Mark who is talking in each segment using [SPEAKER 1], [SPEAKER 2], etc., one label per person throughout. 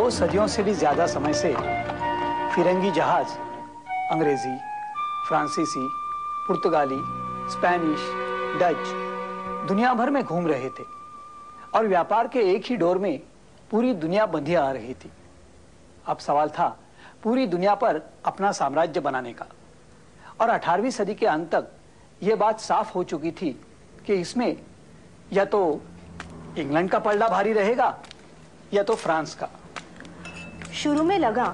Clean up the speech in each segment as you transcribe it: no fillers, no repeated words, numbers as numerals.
[SPEAKER 1] 2 सदियों से भी ज्यादा समय से फिरंगी जहाज अंग्रेजी, फ्रांसीसी, पुर्तगाली, स्पेनिश, डच दुनिया भर में घूम रहे थे और व्यापार के एक ही डोर में पूरी दुनिया बंधी आ रही थी। अब सवाल था पूरी दुनिया पर अपना साम्राज्य बनाने का। और 18वीं सदी के अंत तक यह बात साफ हो चुकी थी कि इसमें या तो इंग्लैंड का पलड़ा भारी रहेगा या तो फ्रांस का।
[SPEAKER 2] शुरू में लगा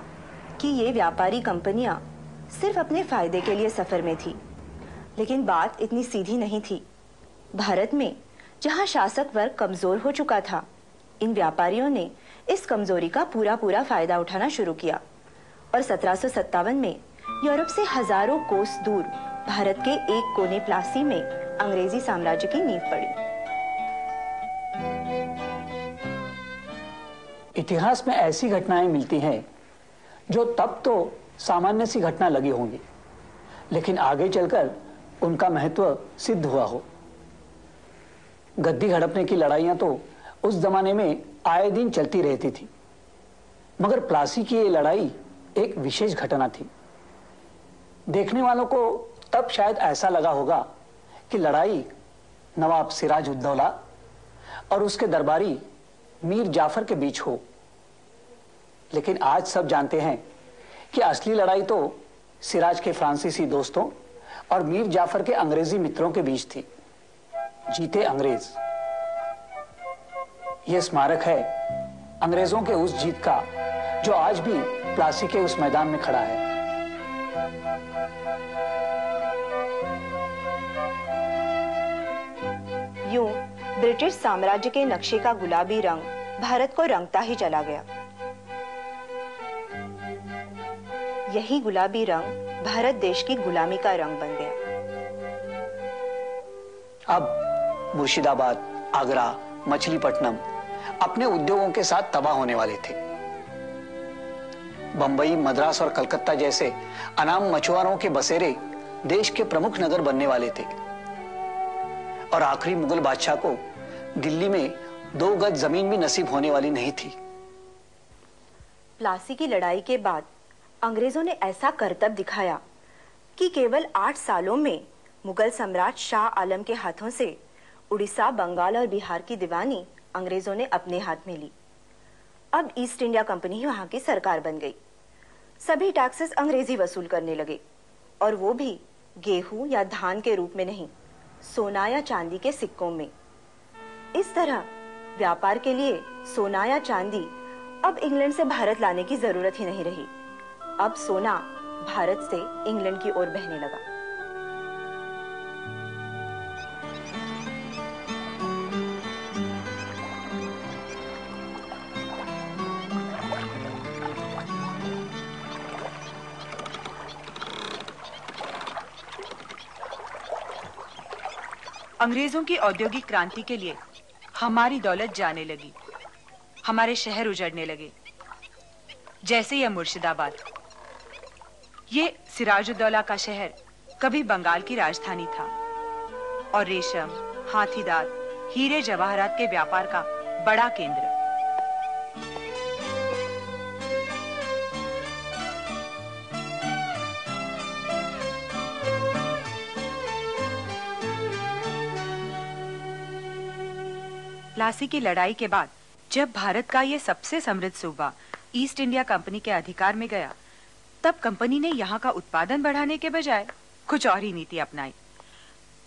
[SPEAKER 2] कि ये व्यापारी कंपनियां सिर्फ अपने फायदे के लिए सफर में थी, लेकिन बात इतनी सीधी नहीं थी। भारत में जहां शासक वर्ग कमजोर हो चुका था, इन व्यापारियों ने इस कमजोरी का पूरा फायदा उठाना शुरू किया और 1757 में यूरोप से हजारों कोस दूर भारत के एक कोने प्लासी में अंग्रेजी साम्राज्य की नींव पड़ी।
[SPEAKER 1] इतिहास में ऐसी घटनाएं मिलती हैं जो तब तो सामान्य सी घटना लगी होंगी, लेकिन आगे चलकर उनका महत्व सिद्ध हुआ हो। गद्दी हड़पने की लड़ाइयां तो उस जमाने में आए दिन चलती रहती थी, मगर प्लासी की ये लड़ाई एक विशेष घटना थी। देखने वालों को तब शायद ऐसा लगा होगा कि लड़ाई नवाब सिराजुद्दौला और उसके दरबारी मीर जाफर के बीच हो, लेकिन आज सब जानते हैं कि असली लड़ाई तो सिराज के फ्रांसीसी दोस्तों और मीर जाफर के अंग्रेजी मित्रों के बीच थी। जीते अंग्रेज। यह स्मारक है अंग्रेजों के उस जीत का जो आज भी प्लासी के उस मैदान में खड़ा है।
[SPEAKER 2] यूं ब्रिटिश साम्राज्य के नक्शे का गुलाबी रंग भारत को रंगता ही चला गया। यही गुलाबी रंग भारत देश की गुलामी का रंग बन गया।
[SPEAKER 1] अब मुर्शिदाबाद, आगरा, मछलीपट्टनम अपने उद्योगों के साथ तबाह होने वाले थे। बंबई, मद्रास और कलकत्ता जैसे अनाम मछुआरों के बसेरे देश के प्रमुख नगर बनने वाले थे और आखिरी मुगल बादशाह को दिल्ली में 2 गज जमीन भी नसीब होने वाली नहीं थी।
[SPEAKER 2] प्लासी की लड़ाई के बाद अंग्रेजों ने ऐसा करतब दिखाया कि केवल 8 सालों में मुगल सम्राट शाह आलम के हाथों से उड़ीसा, बंगाल और बिहार की दीवानी अंग्रेजों ने अपने हाथ में ली। अब ईस्ट इंडिया कंपनी ही वहां की सरकार बन गई। सभी टैक्सेस अंग्रेजी वसूल करने लगे, और वो भी गेहूं या धान के रूप में नहीं, सोना या चांदी के सिक्कों में। इस तरह व्यापार के लिए सोना या चांदी अब इंग्लैंड से भारत लाने की जरूरत ही नहीं रही। अब सोना भारत से इंग्लैंड की ओर बहने लगा।
[SPEAKER 3] अंग्रेजों की औद्योगिक क्रांति के लिए हमारी दौलत जाने लगी, हमारे शहर उजड़ने लगे, जैसे यह मुर्शिदाबाद। ये सिराजुद्दौला का शहर कभी बंगाल की राजधानी था और रेशम, हाथीदार, हीरे जवाहरात के व्यापार का बड़ा केंद्र। प्लासी की लड़ाई के बाद जब भारत का ये सबसे समृद्ध सूबा ईस्ट इंडिया कंपनी के अधिकार में गया, तब कंपनी ने यहाँ का उत्पादन बढ़ाने के बजाय कुछ और ही नीति अपनाई।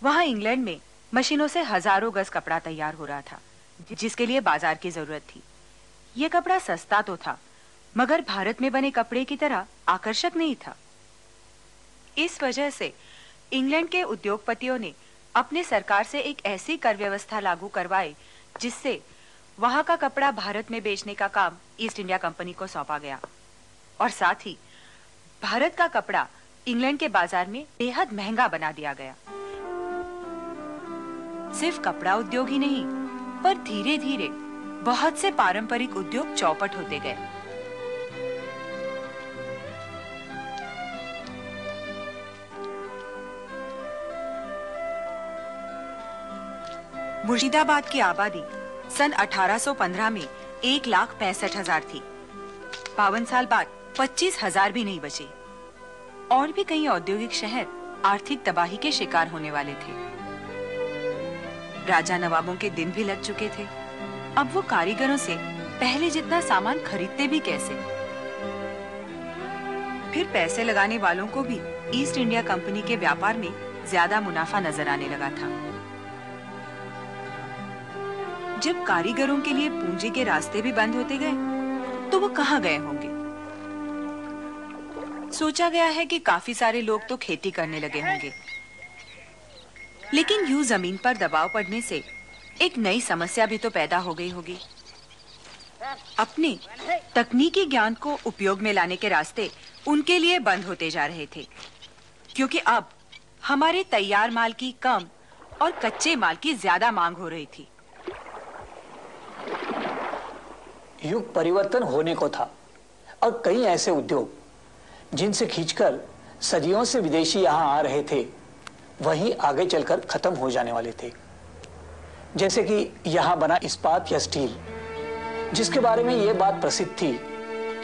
[SPEAKER 3] वहाँ इंग्लैंड में मशीनों से हजारों गज कपड़ा तैयार हो रहा था, जिसके लिए बाजार की जरूरत थी। ये कपड़ा सस्ता तो था, मगर भारत में बने कपड़े की तरह आकर्षक नहीं था। इस वजह से इंग्लैंड के उद्योगपतियों ने अपने सरकार से एक ऐसी कर व्यवस्था लागू करवाई जिससे वहां का कपड़ा भारत में बेचने का काम ईस्ट इंडिया कंपनी को सौंपा गया, और साथ ही भारत का कपड़ा इंग्लैंड के बाजार में बेहद महंगा बना दिया गया। सिर्फ कपड़ा उद्योग ही नहीं, पर धीरे धीरे बहुत से पारंपरिक उद्योग चौपट होते गए। मुर्शिदाबाद की आबादी सन 1815 में 1,65,000 थी, 52 साल बाद 25,000 भी नहीं बचे। और भी कई औद्योगिक शहर आर्थिक तबाही के शिकार होने वाले थे। राजा नवाबों के दिन भी लग चुके थे। अब वो कारीगरों से पहले जितना सामान खरीदते भी कैसे? फिर पैसे लगाने वालों को भी ईस्ट इंडिया कंपनी के व्यापार में ज्यादा मुनाफा नजर आने लगा था। जब कारीगरों के लिए पूंजी के रास्ते भी बंद होते गए तो वो कहां गए होंगे? सोचा गया है कि काफी सारे लोग तो खेती करने लगे होंगे, लेकिन यूं जमीन पर दबाव पड़ने से एक नई समस्या भी तो पैदा हो गई होगी। अपने तकनीकी ज्ञान को उपयोग में लाने के रास्ते उनके लिए बंद होते जा रहे थे, क्योंकि अब हमारे तैयार माल की कम और कच्चे माल की ज्यादा मांग हो रही थी।
[SPEAKER 1] युग परिवर्तन होने को था और कई ऐसे उद्योग जिनसे खींचकर सदियों से विदेशी यहां आ रहे थे, वहीं आगे चलकर खत्म हो जाने वाले थे। जैसे कि यहां बना इस्पात या स्टील, जिसके बारे में यह बात प्रसिद्ध थी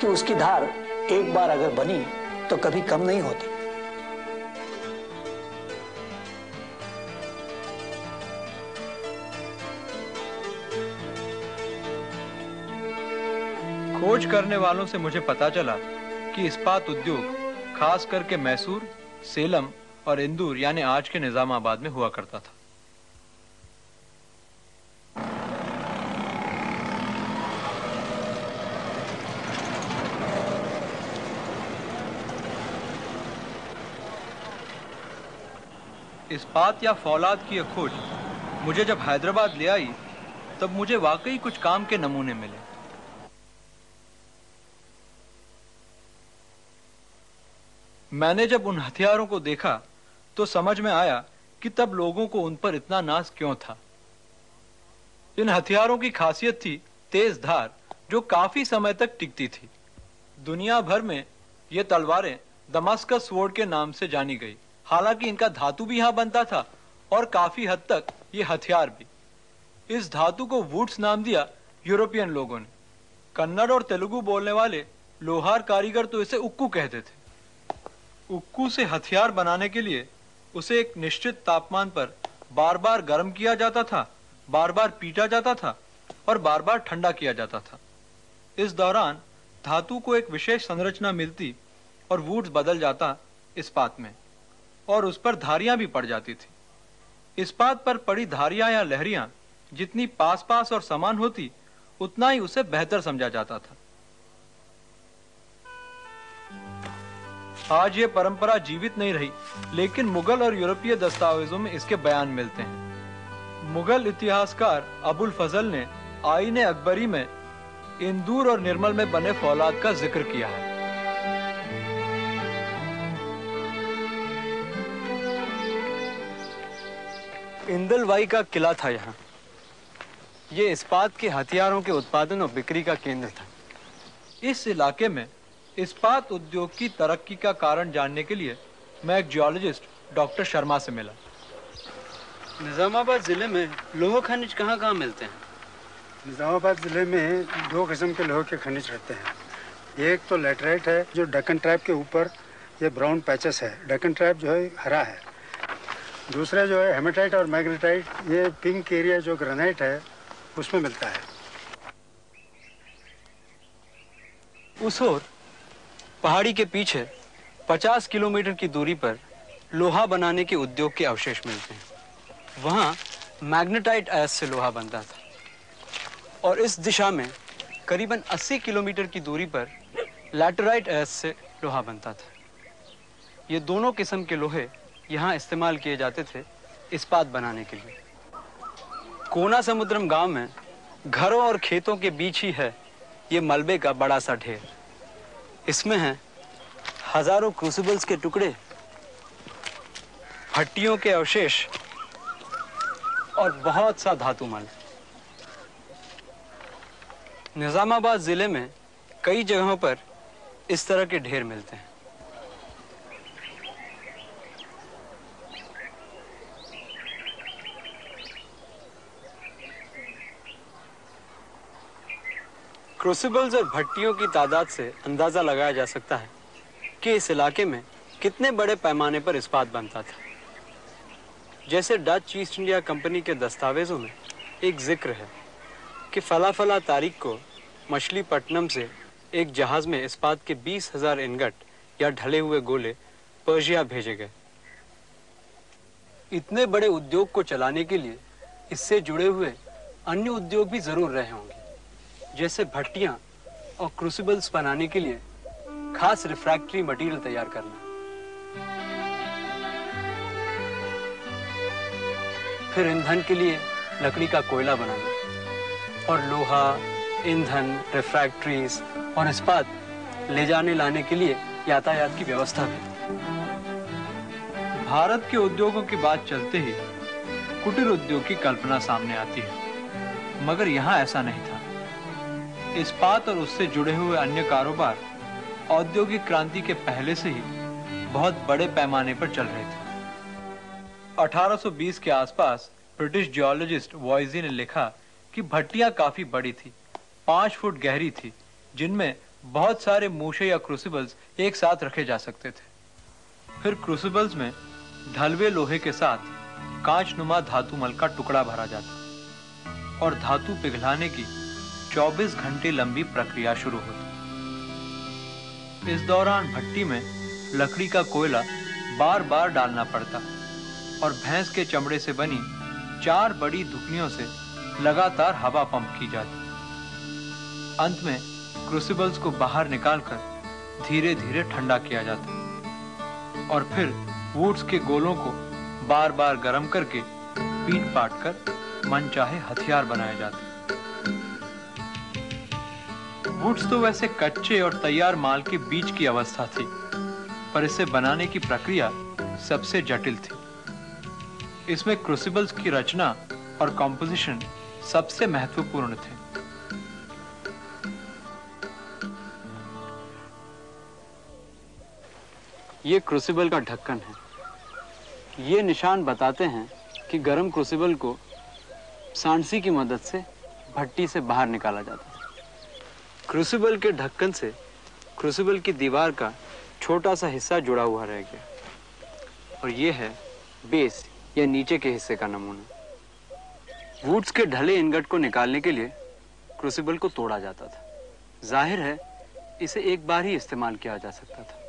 [SPEAKER 1] कि उसकी धार एक बार अगर बनी तो कभी कम नहीं होती।
[SPEAKER 4] खोज करने वालों से मुझे पता चला कि इस्पात उद्योग खास करके मैसूर, सेलम और इंदौर यानी आज के निजामाबाद में हुआ करता था। इस्पात या फौलाद की यह खोज मुझे जब हैदराबाद ले आई तब मुझे वाकई कुछ काम के नमूने मिले। मैंने जब उन हथियारों को देखा तो समझ में आया कि तब लोगों को उन पर इतना नाज क्यों था। इन हथियारों की खासियत थी तेज धार, जो काफी समय तक टिकती थी। दुनिया भर में ये तलवारें दमास्कस स्वॉर्ड के नाम से जानी गई। हालांकि इनका धातु भी यहां बनता था और काफी हद तक ये हथियार भी। इस धातु को वुड्स नाम दिया यूरोपियन लोगों ने। कन्नड़ और तेलुगु बोलने वाले लोहार कारीगर तो इसे उक्कू कहते थे। उक्कू से हथियार बनाने के लिए उसे एक निश्चित तापमान पर बार बार गर्म किया जाता था, बार बार पीटा जाता था और बार बार ठंडा किया जाता था। इस दौरान धातु को एक विशेष संरचना मिलती और वुड्स बदल जाता इस्पात में, और उस पर धारियां भी पड़ जाती थी। इस्पात पर पड़ी धारियां या लहरियां जितनी पास पास और समान होती, उतना ही उसे बेहतर समझा जाता था। आज ये परंपरा जीवित नहीं रही, लेकिन मुगल और यूरोपीय दस्तावेजों में इसके बयान मिलते हैं। मुगल इतिहासकार अबुल फजल ने आईने अकबरी में इंदौर और निर्मल में बने फौलाद का जिक्र किया है।
[SPEAKER 5] इंदलवाई का किला था यहाँ। ये इस्पात के हथियारों के उत्पादन और बिक्री का केंद्र था।
[SPEAKER 4] इस इलाके में इस्पात उद्योग की तरक्की का कारण जानने के लिए मैं एक जियोलॉजिस्ट डॉक्टर शर्मा से मिला।
[SPEAKER 5] निजामाबाद जिले में लोह खनिज कहाँ कहाँ मिलते हैं?
[SPEAKER 6] निजामाबाद जिले में दो किस्म के लोहे के खनिज रहते हैं। एक तो लेटराइट है, जो डेक्कन ट्राइब के ऊपर ये ब्राउन पैचेस है। डेक्कन ट्राइब जो है हरा है। दूसरा जो है हेमेटाइट और मैग्नेटाइट, ये पिंक एरिया जो ग्रेनाइट है उसमें मिलता है।
[SPEAKER 5] उस ओर पहाड़ी के पीछे 50 किलोमीटर की दूरी पर लोहा बनाने के उद्योग के अवशेष मिलते हैं। वहाँ मैग्नेटाइट अयस्क से लोहा बनता था और इस दिशा में करीबन 80 किलोमीटर की दूरी पर लैटेराइट अयस्क से लोहा बनता था। ये दोनों किस्म के लोहे यहाँ इस्तेमाल किए जाते थे इस्पात बनाने के लिए। कोना समुद्रम गांव में घरों और खेतों के बीच ही है ये मलबे का बड़ा सा ढेर। इसमें हैं हजारों क्रूसिबल्स के टुकड़े, भट्टियों के अवशेष और बहुत सा धातु माल। निजामाबाद जिले में कई जगहों पर इस तरह के ढेर मिलते हैं। क्रूसिबल्स और भट्टियों की तादाद से अंदाजा लगाया जा सकता है कि इस इलाके में कितने बड़े पैमाने पर इस्पात बनता था। जैसे डच ईस्ट इंडिया कंपनी के दस्तावेजों में एक जिक्र है कि फला तारीख को मछलीपट्टनम से एक जहाज में इस्पात के 20,000 इनगट या ढले हुए गोले पर्शिया भेजे गए। इतने बड़े उद्योग को चलाने के लिए इससे जुड़े हुए अन्य उद्योग भी जरूर रहे होंगे, जैसे भट्टियां और क्रूसिबल्स बनाने के लिए खास रिफ्रैक्टरी मटेरियल तैयार करना, फिर ईंधन के लिए लकड़ी का कोयला बनाना, और लोहा, ईंधन, रिफ्रैक्टरीज और इस्पात ले जाने लाने के लिए यातायात की व्यवस्था भी।
[SPEAKER 4] भारत के उद्योगों की बात चलते ही कुटीर उद्योग की कल्पना सामने आती है, मगर यहाँ ऐसा नहीं था। इस्पात और उससे जुड़े हुए अन्य कारोबार औद्योगिक क्रांति के पहले से ही बहुत बड़े पैमाने पर चल रहे थे। 1820 के आसपास ब्रिटिश जियोलॉजिस्ट वॉइजी ने लिखा कि भट्टियां काफी बड़ी थी, 5 फुट गहरी थी, जिनमें बहुत सारे मूशे या क्रूसिबल्स एक साथ रखे जा सकते थे। फिर क्रूसिबल्स में ढलवे लोहे के साथ कांचनुमा धातु मल का टुकड़ा भरा जाता और धातु पिघलाने की 24 घंटे लंबी प्रक्रिया शुरू होती। इस दौरान भट्टी में लकड़ी का कोयला बार बार डालना पड़ता और भैंस के चमड़े से बनी 4 बड़ी धुकनियों से लगातार हवा पंप की जाती। अंत में क्रूसिबल्स को बाहर निकालकर धीरे धीरे ठंडा किया जाता और फिर वुड्स के गोलों को बार बार गर्म करके पीट पाट कर मनचाहे हथियार बनाए जाते। वुड्स तो वैसे कच्चे और तैयार माल के बीच की अवस्था थी, पर इसे बनाने की प्रक्रिया सबसे जटिल थी। इसमें क्रूसिबल्स की रचना और कॉम्पोजिशन सबसे महत्वपूर्ण थे।
[SPEAKER 5] ये क्रूसिबल का ढक्कन है। ये निशान बताते हैं कि गर्म क्रूसिबल को सांडसी की मदद से भट्टी से बाहर निकाला जाता है। क्रूसिबल के ढक्कन से क्रूसिबल की दीवार का छोटा सा हिस्सा जुड़ा हुआ रह गया, और ये है बेस या नीचे के हिस्से का नमूना। वुड्स के ढले इनगट को निकालने के लिए क्रूसिबल को तोड़ा जाता था। जाहिर है इसे एक बार ही इस्तेमाल किया जा सकता था।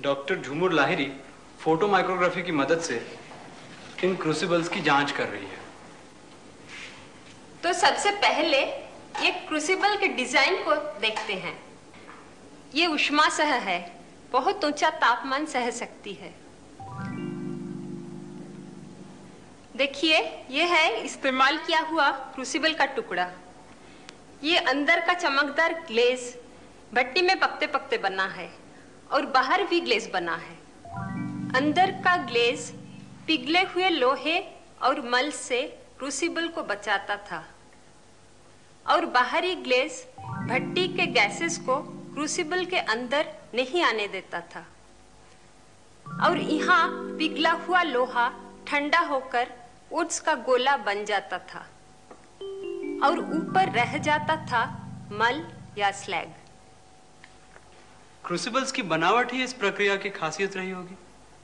[SPEAKER 5] डॉक्टर झूमुर लाहिरी फोटो माइक्रोग्राफी की मदद से इन क्रूसिबल्स की जांच कर रही है।
[SPEAKER 7] तो सबसे पहले ये क्रूसिबल के डिजाइन को देखते हैं। ये ऊष्मा सह है, बहुत ऊंचा तापमान सह सकती है। देखिए, ये है इस्तेमाल किया हुआ क्रूसिबल का टुकड़ा। ये अंदर का चमकदार ग्लेज भट्टी में पकते पकते बना है और बाहर भी ग्लेज बना है। अंदर का ग्लेज पिघले हुए लोहे और मल से क्रूसिबल को बचाता था और बाहरी ग्लेज भट्टी के गैसेस को क्रूसिबल के अंदर नहीं आने देता था। और यहाँ पिघला हुआ लोहा ठंडा होकर वुड्स का गोला बन जाता था और ऊपर रह जाता था मल या स्लैग।
[SPEAKER 5] क्रूसिबल्स की बनावट ही इस प्रक्रिया की खासियत रही होगी।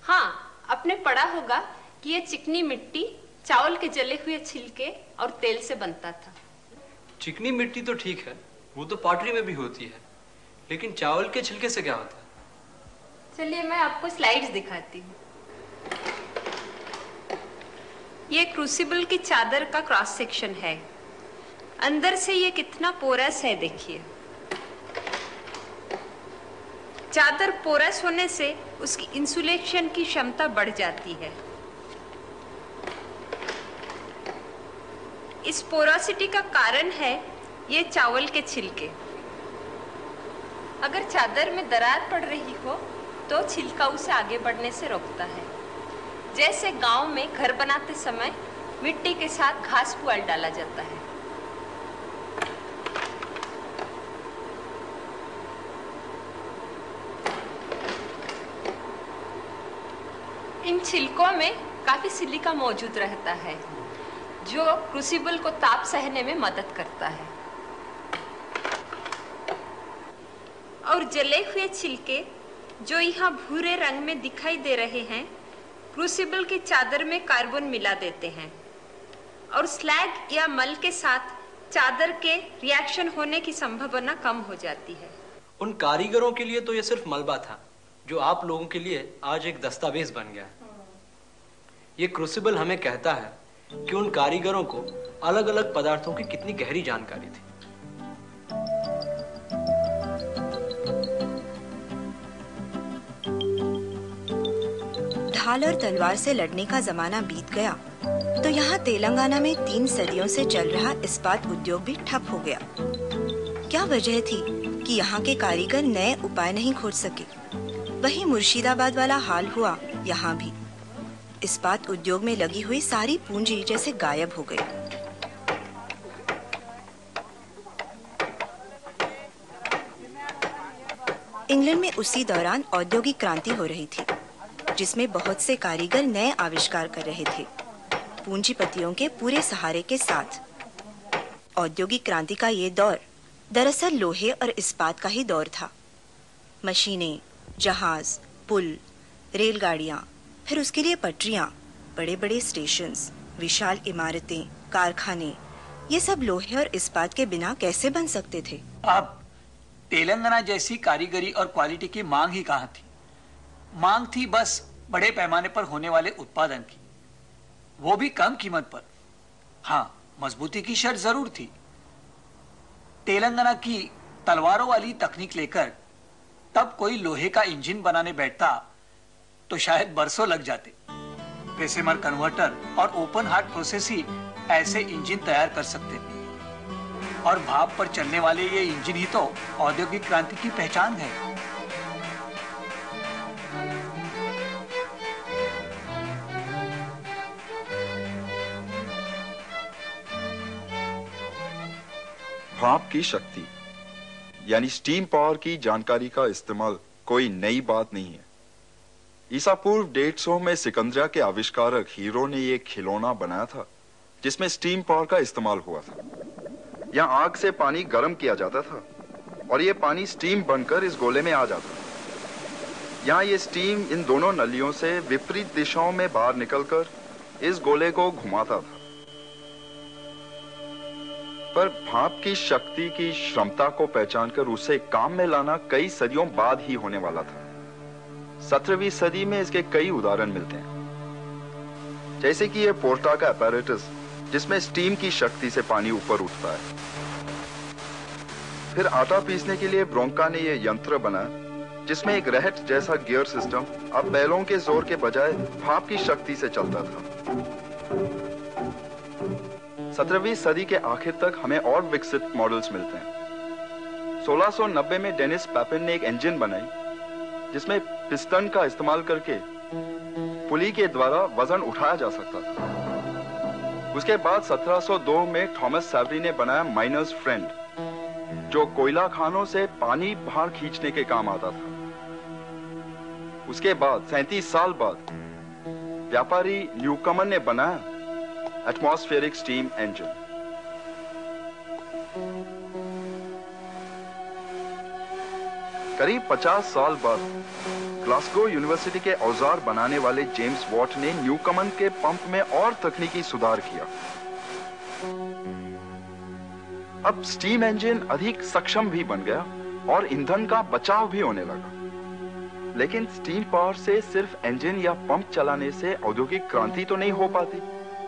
[SPEAKER 7] हाँ, आपने पढ़ा होगा कि ये चिकनी मिट्टी चावल के जले हुए छिलके और तेल से बनता था।
[SPEAKER 5] चिकनी मिट्टी तो ठीक है, वो तो पॉटरी में भी होती है, लेकिन चावल के छिलके से क्या होता है?
[SPEAKER 7] चलिए मैं आपको स्लाइड्स दिखाती हूँ। ये क्रूसिबल की चादर का क्रॉस सेक्शन है। अंदर से ये कितना पोरस है, देखिए। चादर पोरस होने से उसकी इंसुलेशन की क्षमता बढ़ जाती है। इस पोरोसिटी का कारण है ये चावल के छिलके। अगर चादर में दरार पड़ रही हो तो छिलका उसे आगे बढ़ने से रोकता है। जैसे गांव में घर बनाते समय मिट्टी के साथ घास पुआल डाला जाता है। इन छिलकों में काफी सिलिका मौजूद रहता है जो क्रूसिबल को ताप सहने में मदद करता है। और जले हुए छिलके जो यहाँ भूरे रंग में दिखाई दे रहे हैं, क्रूसिबल की चादर में कार्बन मिला देते हैं और स्लैग या मल के साथ चादर के रिएक्शन होने की संभावना कम हो जाती है।
[SPEAKER 5] उन कारीगरों के लिए तो ये सिर्फ मलबा था, जो आप लोगों के लिए आज एक दस्तावेज बन गया। ये क्रूसिबल हमें कहता है कि उन कारीगरों को अलग अलग पदार्थों की कितनी गहरी जानकारी थी।
[SPEAKER 2] ढाल और तलवार से लड़ने का जमाना बीत गया तो यहाँ तेलंगाना में 3 सदियों से चल रहा इस्पात उद्योग भी ठप हो गया। क्या वजह थी कि यहाँ के कारीगर नए उपाय नहीं खोज सके? वही मुर्शिदाबाद वाला हाल हुआ यहाँ भी। इस्पात उद्योग में लगी हुई सारी पूंजी जैसे गायब हो गई। इंग्लैंड में उसी दौरान औद्योगिक क्रांति हो रही थी, जिसमें बहुत से कारीगर नए आविष्कार कर रहे थे, पूंजीपतियों के पूरे सहारे के साथ। औद्योगिक क्रांति का ये दौर दरअसल लोहे और इस्पात का ही दौर था। मशीनें, जहाज, पुल, रेलगाड़ियां, फिर उसके लिए पटरियां, बड़े बड़े स्टेशंस, विशाल इमारतें, कारखाने, ये सब लोहे और इस्पात के बिना कैसे बन सकते थे?
[SPEAKER 1] अब तेलंगाना जैसी कारीगरी और क्वालिटी की मांग ही कहाँ थी। मांग थी बस बड़े पैमाने पर होने वाले उत्पादन की, वो भी कम कीमत पर। हाँ, मजबूती की शर्त जरूर थी। तेलंगाना की तलवारों वाली तकनीक लेकर तब कोई लोहे का इंजन बनाने बैठता तो शायद बरसों लग जाते। पेसेमर कन्वर्टर और ओपन हार्ट प्रोसेस ही ऐसे इंजन तैयार कर सकते थे। और भाप पर चलने वाले ये इंजन ही तो औद्योगिक क्रांति की पहचान है।
[SPEAKER 8] भाप की शक्ति यानी स्टीम पावर की जानकारी का इस्तेमाल कोई नई बात नहीं है। ईसा पूर्व 150 में सिकंदरिया के आविष्कारक हीरो ने यह खिलौना बनाया था जिसमें स्टीम पावर का इस्तेमाल हुआ था। यहाँ आग से पानी गर्म किया जाता था और यह पानी स्टीम बनकर इस गोले में आ जाता था। यहाँ ये स्टीम इन दोनों नलियों से विपरीत दिशाओं में बाहर निकलकर इस गोले को घुमाता था। पर भाप की शक्ति की क्षमता को पहचानकर उसे काम में लाना कई सदियों बाद ही होने वाला था। 17वीं सदी में इसके कई उदाहरण मिलते हैं, जैसे कि यह पोर्टा का अपैरेटस जिसमें स्टीम की शक्ति से पानी ऊपर उठता है। फिर आटा पीसने के लिए ब्रोंका ने यह यंत्र बनाया जिसमें एक रहट जैसा गियर सिस्टम अब बैलों के जोर के बजाय भाप की शक्ति से चलता था। 17वीं सदी के आखिर तक हमें और विकसित मॉडल्स मिलते हैं। 1690 में डेनिस पैपिन ने एक इंजन बनाई जिसमें पिस्टन का इस्तेमाल करके पुली के द्वारा वजन उठाया जा सकता था। उसके बाद 1702 में थॉमस सैवरी ने बनाया माइनर्स फ्रेंड, जो कोयला खानों से पानी बाहर खींचने के काम आता था। उसके बाद 37 साल बाद व्यापारी न्यूकमन ने बनाया एटमॉस्फेरिक स्टीम इंजन। करीब 50 साल बाद ग्लासगो यूनिवर्सिटी के औजार बनाने वाले जेम्स वॉट ने न्यूकमन के पंप में और तकनीकी सुधार किया। अब स्टीम इंजन अधिक सक्षम भी बन गया और ईंधन का बचाव भी होने लगा। लेकिन स्टीम पावर से सिर्फ इंजन या पंप चलाने से औद्योगिक क्रांति तो नहीं हो पाती।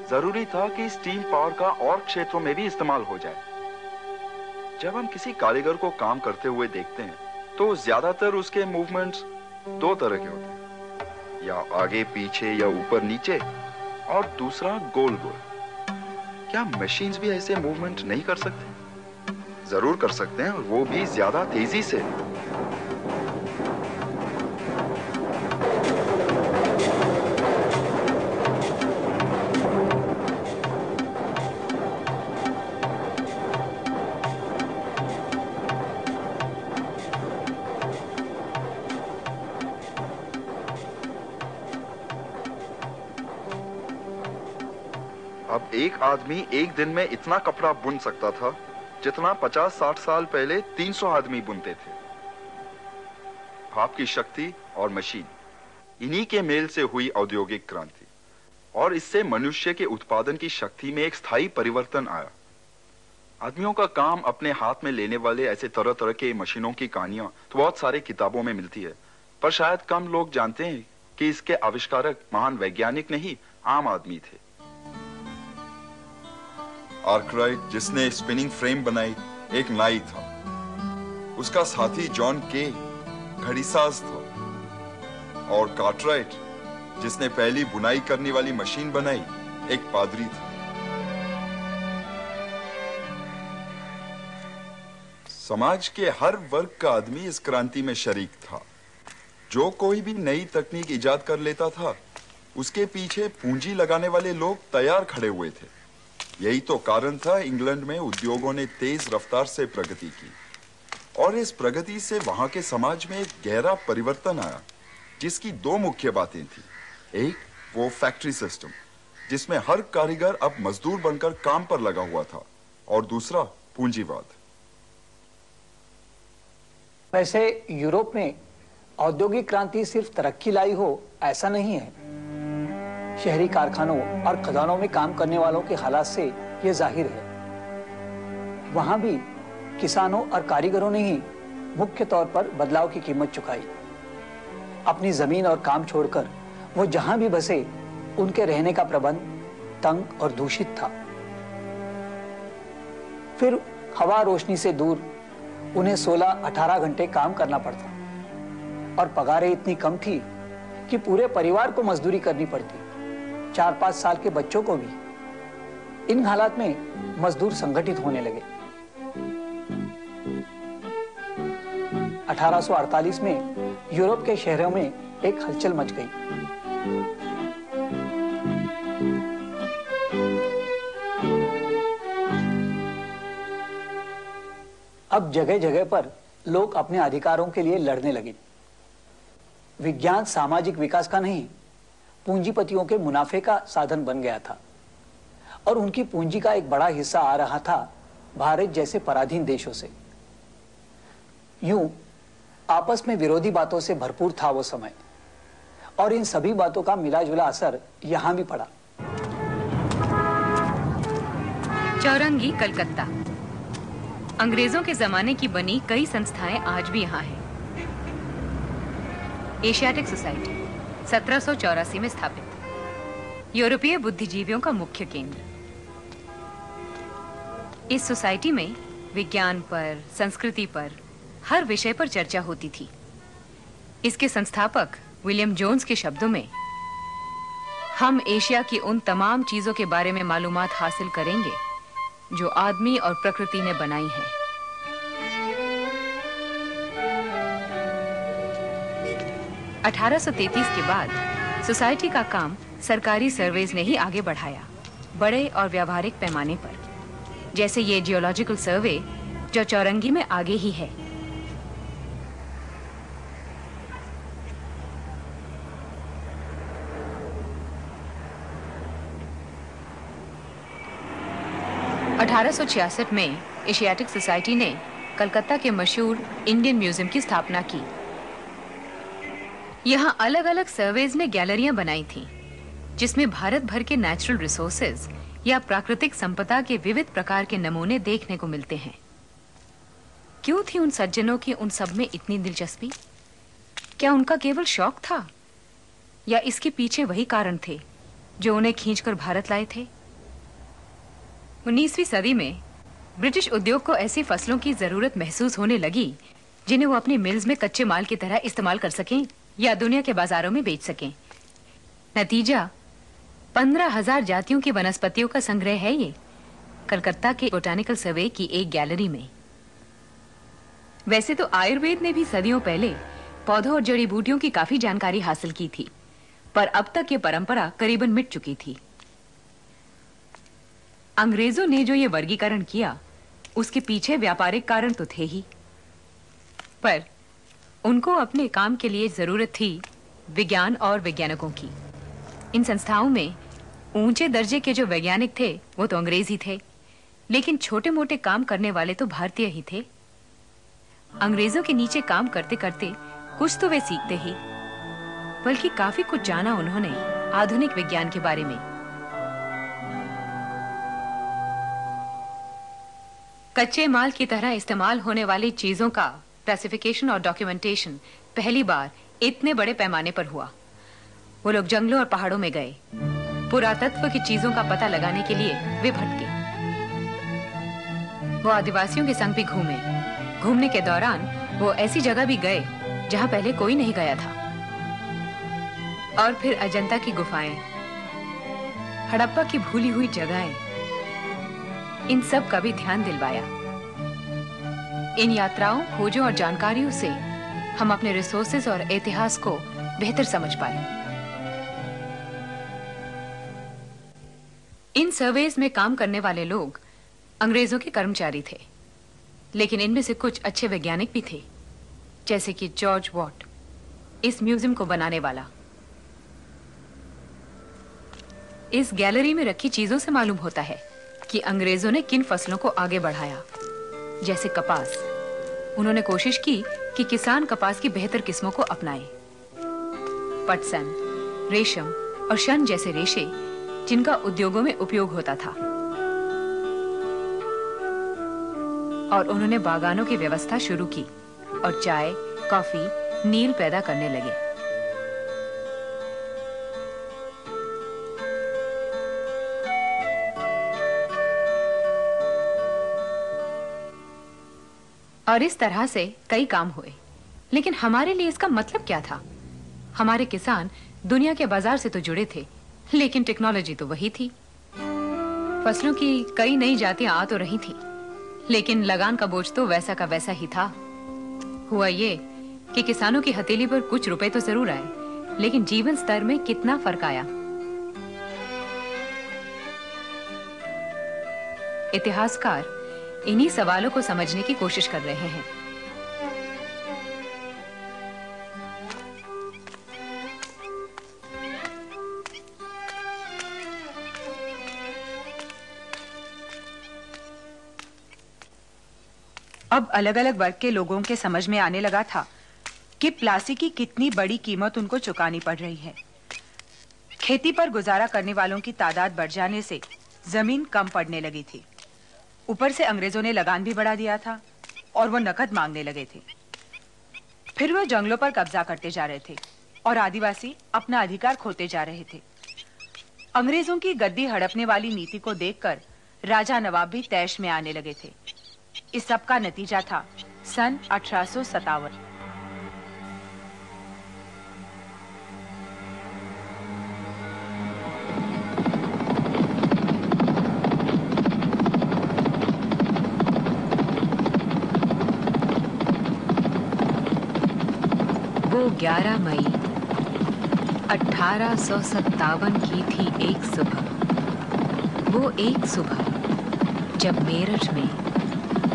[SPEAKER 8] जरूरी था कि स्टीम पावर का और क्षेत्रों में भी इस्तेमाल हो जाए। जब हम किसी कारीगर को काम करते हुए देखते हैं तो ज्यादातर उसके मूवमेंट्स 2 तरह के होते हैं, या आगे पीछे या ऊपर नीचे, और दूसरा गोल गोल। क्या मशीन्स भी ऐसे मूवमेंट नहीं कर सकते? जरूर कर सकते हैं, और वो भी ज्यादा तेजी से। अब एक आदमी एक दिन में इतना कपड़ा बुन सकता था जितना 50-60 साल पहले 300 आदमी बुनते थे। भाप की शक्ति और मशीन, इन्हीं के मेल से हुई औद्योगिक क्रांति, और इससे मनुष्य के उत्पादन की शक्ति में एक स्थायी परिवर्तन आया। आदमियों का काम अपने हाथ में लेने वाले ऐसे तरह तरह के मशीनों की कहानियां तो बहुत सारे किताबों में मिलती है, पर शायद कम लोग जानते हैं कि इसके आविष्कारक महान वैज्ञानिक नहीं, आम आदमी थे। आर्कराइट, जिसने स्पिनिंग फ्रेम बनाई, एक नाई था। उसका साथी जॉन के घड़ीसाज था, और कार्टराइट, जिसने पहली बुनाई करने वाली मशीन बनाई, एक पादरी था। समाज के हर वर्ग का आदमी इस क्रांति में शरीक था। जो कोई भी नई तकनीक इजाद कर लेता था, उसके पीछे पूंजी लगाने वाले लोग तैयार खड़े हुए थे। यही तो कारण था इंग्लैंड में उद्योगों ने तेज रफ्तार से प्रगति की, और इस प्रगति से वहां के समाज में एक गहरा परिवर्तन आया, जिसकी दो मुख्य बातें थी। एक वो फैक्ट्री सिस्टम, जिसमें हर कारीगर अब मजदूर बनकर काम पर लगा हुआ था, और दूसरा पूंजीवाद।
[SPEAKER 1] वैसे यूरोप में औद्योगिक क्रांति सिर्फ तरक्की लाई हो, ऐसा नहीं है। शहरी कारखानों और खदानों में काम करने वालों के हालात से यह जाहिर है। वहां भी किसानों और कारीगरों ने ही मुख्य तौर पर बदलाव की कीमत चुकाई। अपनी जमीन और काम छोड़कर वो जहां भी बसे, उनके रहने का प्रबंध तंग और दूषित था। फिर हवा रोशनी से दूर उन्हें 16-18 घंटे काम करना पड़ता, और पगारें इतनी कम थी कि पूरे परिवार को मजदूरी करनी पड़ती, 4-5 साल के बच्चों को भी। इन हालात में मजदूर संगठित होने लगे। 1848 में यूरोप के शहरों में एक हलचल मच गई। अब जगह जगह पर लोग अपने अधिकारों के लिए लड़ने लगे। विज्ञान सामाजिक विकास का नहीं, पूंजीपतियों के मुनाफे का साधन बन गया था, और उनकी पूंजी का एक बड़ा हिस्सा आ रहा था भारत जैसे पराधीन देशों से। यूं आपस में विरोधी बातों से भरपूर था वो समय, और इन सभी बातों का मिलाजुला असर यहां भी पड़ा।
[SPEAKER 3] चौरंगी, कलकत्ता। अंग्रेजों के जमाने की बनी कई संस्थाएं आज भी यहाँ हैं। एशियाटिक सोसाइटी 1784 में स्थापित, यूरोपीय बुद्धिजीवियों का मुख्य केंद्र। इस सोसाइटी में विज्ञान पर, संस्कृति पर, हर विषय पर चर्चा होती थी। इसके संस्थापक विलियम जोन्स के शब्दों में, हम एशिया की उन तमाम चीजों के बारे में मालूमात हासिल करेंगे जो आदमी और प्रकृति ने बनाई है। 1833 के बाद सोसाइटी का काम सरकारी सर्वेज ने ही आगे बढ़ाया, बड़े और व्यावहारिक पैमाने पर, जैसे ये जियोलॉजिकल सर्वे जो चौरंगी में आगे ही है। (1866) में एशियाटिक सोसाइटी ने कलकत्ता के मशहूर इंडियन म्यूजियम की स्थापना की। यहाँ अलग अलग सर्वेज ने गैलरियां बनाई थीं, जिसमें भारत भर के नेचुरल रिसोर्सेज या प्राकृतिक संपदा के विविध प्रकार के नमूने देखने को मिलते हैं। क्यों थी उन सज्जनों की उन सब में इतनी दिलचस्पी? क्या उनका केवल शौक था, या इसके पीछे वही कारण थे जो उन्हें खींचकर भारत लाए थे? 19वीं सदी में ब्रिटिश उद्योग को ऐसी फसलों की जरूरत महसूस होने लगी जिन्हें वो अपनी मिल्स में कच्चे माल की तरह इस्तेमाल कर सकें या दुनिया के बाजारों में बेच सकें। नतीजा 15,000 जातियों की वनस्पतियों का संग्रह है ये, कलकत्ता के बोटानिकल सर्वे की एक गैलरी में। वैसे तो आयुर्वेद ने भी सदियों पहले पौधों और जड़ी बूटियों की काफी जानकारी हासिल की थी, पर अब तक ये परंपरा करीबन मिट चुकी थी। अंग्रेजों ने जो ये वर्गीकरण किया, उसके पीछे व्यापारिक कारण तो थे ही, पर उनको अपने काम के लिए जरूरत थी विज्ञान और वैज्ञानिकों की। इन संस्थाओं में ऊंचे दर्जे के जो वैज्ञानिक थे वो तो अंग्रेज ही थे, लेकिन छोटे मोटे काम करने वाले तो भारतीय ही थे। अंग्रेजों के नीचे काम करते करते कुछ तो वे सीखते ही, बल्कि काफी कुछ जाना उन्होंने आधुनिक विज्ञान के बारे में। कच्चे माल की तरह इस्तेमाल होने वाली चीजों का क्लासिफिकेशन और डॉक्यूमेंटेशन पहली बार इतने बड़े पैमाने पर हुआ। वो लोग जंगलों और पहाड़ों में गए, पुरातत्व की चीजों का पता लगाने के लिए वे भटके। वो आदिवासियों के संग भी घूमे। घूमने के दौरान वो ऐसी जगह भी गए जहां पहले कोई नहीं गया था। और फिर अजंता की गुफाएं, हड़प्पा की भूली हुई जगहें, इन सब का भी ध्यान दिलवाया। इन यात्राओं, खोजों और जानकारियों से हम अपने रिसोर्सेज और इतिहास को बेहतर समझ पाए। इन सर्वेज में काम करने वाले लोग अंग्रेजों के कर्मचारी थे, लेकिन इनमें से कुछ अच्छे वैज्ञानिक भी थे, जैसे कि जॉर्ज वॉट, इस म्यूजियम को बनाने वाला। इस गैलरी में रखी चीजों से मालूम होता है कि अंग्रेजों ने किन फसलों को आगे बढ़ाया। जैसे कपास, उन्होंने कोशिश की कि किसान कपास की बेहतर किस्मों को अपनाएं। पटसन, रेशम और शन जैसे रेशे जिनका उद्योगों में उपयोग होता था। और उन्होंने बागानों की व्यवस्था शुरू की और चाय, कॉफी, नील पैदा करने लगे। और इस तरह से कई काम हुए, लेकिन हमारे लिए इसका मतलब क्या था? हमारे किसान दुनिया के बाजार से तो जुड़े थे, लेकिन टेक्नोलॉजी तो वही थी। फसलों की कई नई जातियां आ तो रही थी, लेकिन लगान का बोझ तो वैसा का वैसा ही था। हुआ ये कि किसानों की हथेली पर कुछ रुपए तो जरूर आए, लेकिन जीवन स्तर में कितना फर्क आया। इतिहासकार इन्हीं सवालों को समझने की कोशिश कर रहे हैं। अब अलग अलग वर्ग के लोगों के समझ में आने लगा था कि प्लास्टिक की कितनी बड़ी कीमत उनको चुकानी पड़ रही है। खेती पर गुजारा करने वालों की तादाद बढ़ जाने से जमीन कम पड़ने लगी थी। ऊपर से अंग्रेजों ने लगान भी बढ़ा दिया था और वो नकद मांगने लगे थे। फिर वो जंगलों पर कब्जा करते जा रहे थे और आदिवासी अपना अधिकार खोते जा रहे थे। अंग्रेजों की गद्दी हड़पने वाली नीति को देखकर राजा नवाब भी तैश में आने लगे थे। इस सब का नतीजा था सन 1857। वो 11 मई 1857 की थी एक सुबह। वो एक सुबह जब मेरठ में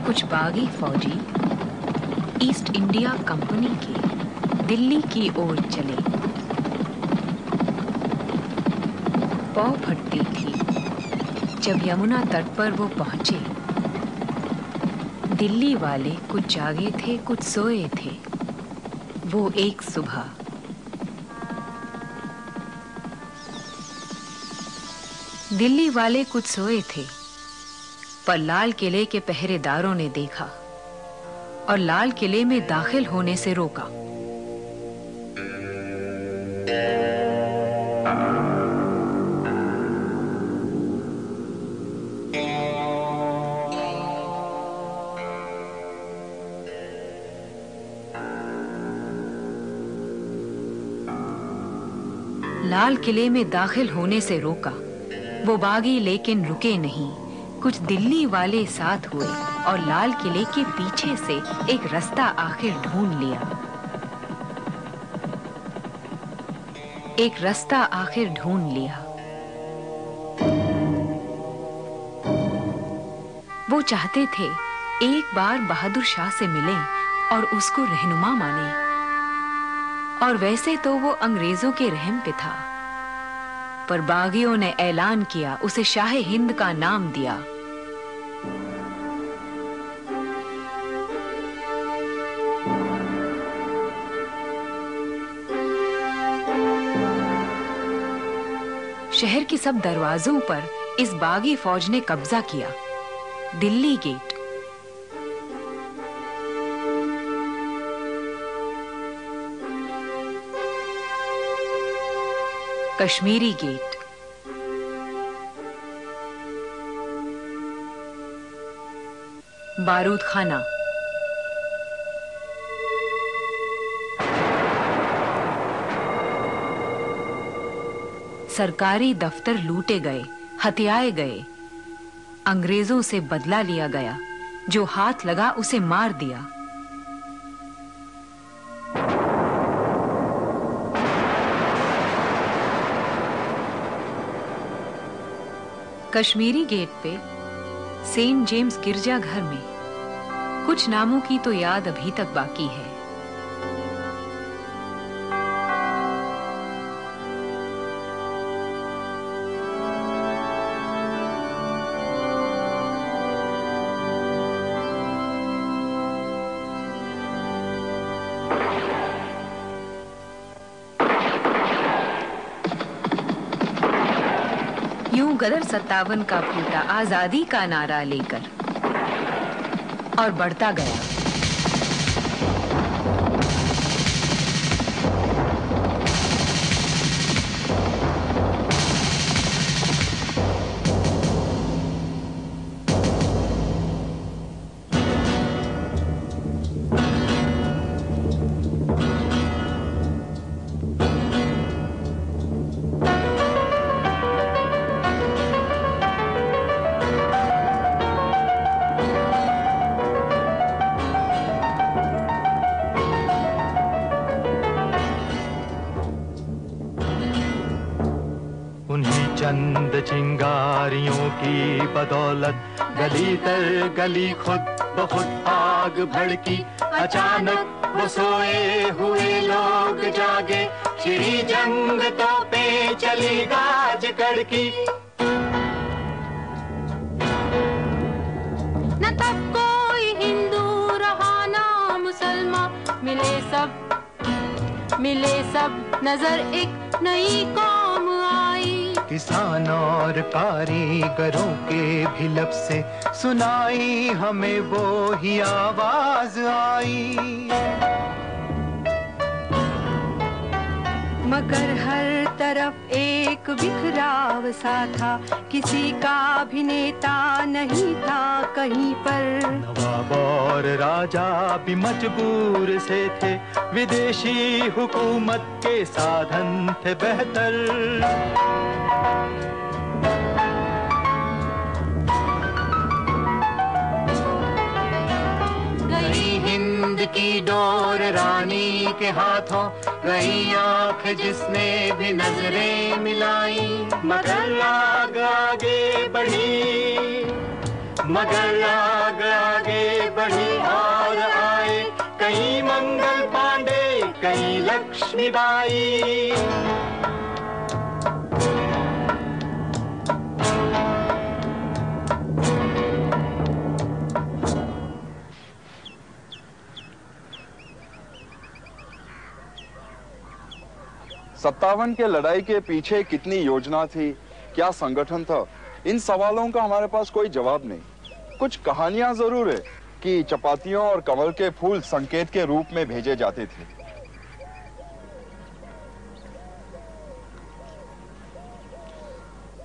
[SPEAKER 3] कुछ बागी फौजी ईस्ट इंडिया कंपनी के दिल्ली की ओर चले। पौ फटती थी जब यमुना तट पर वो पहुंचे। दिल्ली वाले कुछ जागे थे, कुछ सोए थे। वो एक सुबह दिल्ली वाले कुछ सोए थे, पर लाल किले के पहरेदारों ने देखा और लाल किले में दाखिल होने से रोका। लाल किले में दाखिल होने से रोका। वो बागी लेकिन रुके नहीं। कुछ दिल्ली वाले साथ हुए और लाल किले के पीछे से एक रास्ता आखिर ढूंढ लिया। एक रास्ता आखिर ढूंढ लिया। वो चाहते थे एक बार बहादुर शाह से मिलें और उसको रहनुमा माने। और वैसे तो वो अंग्रेजों के रहम पे था। पर बागियों ने ऐलान किया, उसे शाह हिंद का नाम दिया। शहर के सब दरवाजों पर इस बागी फौज ने कब्जा किया। दिल्ली गेट, कश्मीरी गेट, बारूद खाना, सरकारी दफ्तर लूटे गए, हथियाए गए। अंग्रेजों से बदला लिया गया, जो हाथ लगा उसे मार दिया। कश्मीरी गेट पे सेंट जेम्स गिरजाघर में कुछ नामों की तो याद अभी तक बाकी है। यूं गदर 57 का फूटा आजादी का नारा लेकर और बढ़ता गया।
[SPEAKER 9] चंद चिंगारियों की बदौलत गली तर गली खुद बहुत आग भड़की। अचानक वो सोए हुए लोग जागे, छिड़ी जंग तो पे चली गाज कड़की।
[SPEAKER 10] न तब कोई हिंदू रहा ना मुसलमान, मिले सब नजर एक नई कौम आई।
[SPEAKER 9] किसान और कारीगरों के भी लब से सुनाई हमें वो ही आवाज आई।
[SPEAKER 10] मगर हर तरफ एक बिखराव सा था, किसी का भी नेता नहीं था कहीं पर।
[SPEAKER 9] नवाब और राजा भी मजबूर से थे, विदेशी हुकूमत के साधन थे बेहतर। हिंद की डोर रानी के हाथों, गई आंख जिसने भी नजरें मिलाई। मगर आग आगे बढ़ी, मगर आग आगे बढ़ी और आए कहीं मंगल पांडे, कहीं लक्ष्मीबाई।
[SPEAKER 8] सत्तावन के लड़ाई के पीछे कितनी योजना थी, क्या संगठन था, इन सवालों का हमारे पास कोई जवाब नहीं। कुछ कहानियां जरूर है कि चपातियों और कमल के फूल संकेत के रूप में भेजे जाते थे।